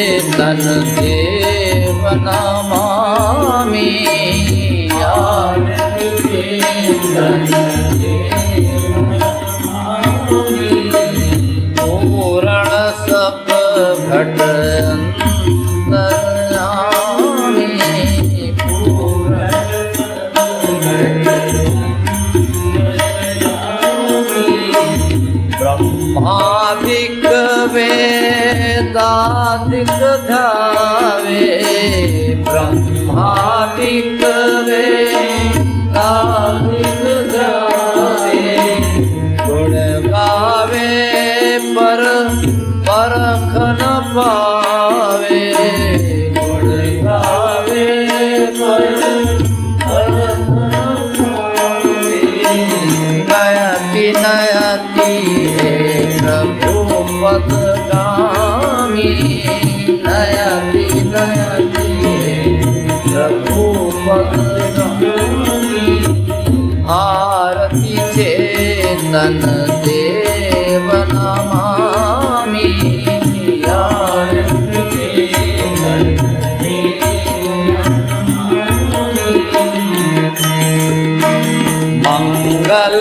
चेतन देव नमामि। आनंद चेतन देव नमामि। पूर्ण सप घट अंतर्यामी। पूर्ण ब्रह्मादिक वेदादिक ध्यावे। ब्रह्मादिक वेदादिक ध्यावे। गुण गावे पर परख न पावे। गुण गावे पर परख न पावे। नयति नयति हे प्रभु पदगामी। नयति नयति हे प्रभु पदगामी। आरती चेतन देव नमामि। आरती चेतन देव नमामि।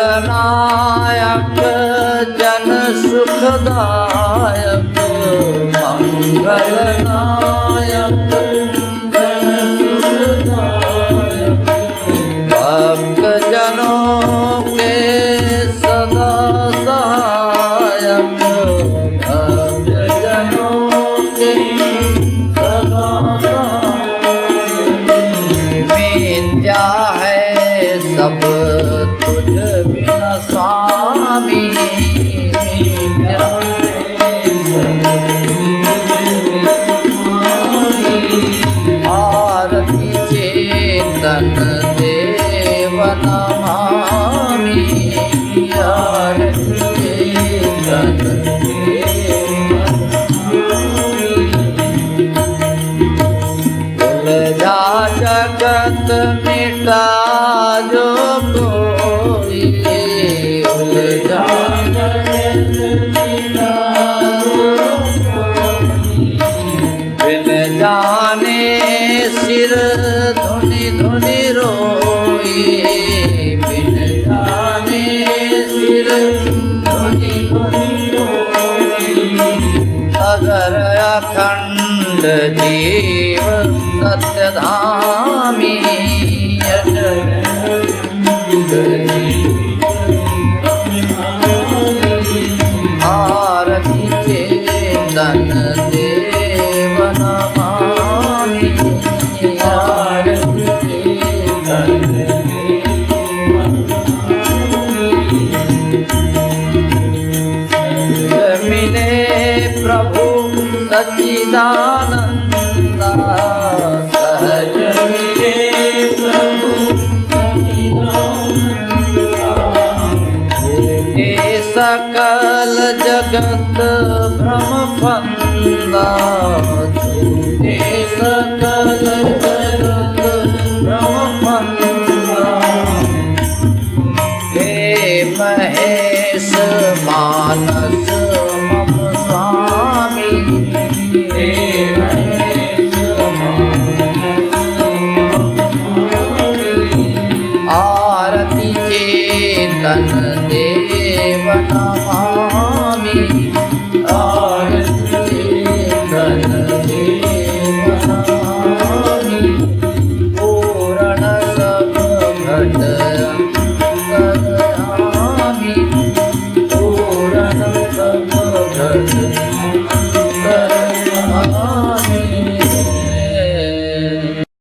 मंगलनायक जन सुखदायक। मंगलनायक जन सुखदायक। भक्त जनों के सदा सहायक। भक्त जनों के सदा सहायक। विद्या है सब तुझ बिना स्वामी। विद्या है सब आरती चेतन देव नमामि। आरती चेतन देव नमामि। उलझा जगत मिटा जो कोई। उलझा जगत मिटा जो कोई। बिन जाने सिर धुनि धुनि रोई। बिन जाने सिर धुनि धुनि रोई। अगर अखंड जीव सत्यधामी। आरती चेतन देव नमामि। आरती चेतन देव नमामि। मिले प्रभु सच्चिदानंद। सहज मिले प्रभु सच्चिदानंद। सकल जगत भ्रम फंदा। सकल जगत भ्रम फंदा। हे महेश मानस मम स्वामी। हे महेश मानस मम स्वामी। आरती चेतन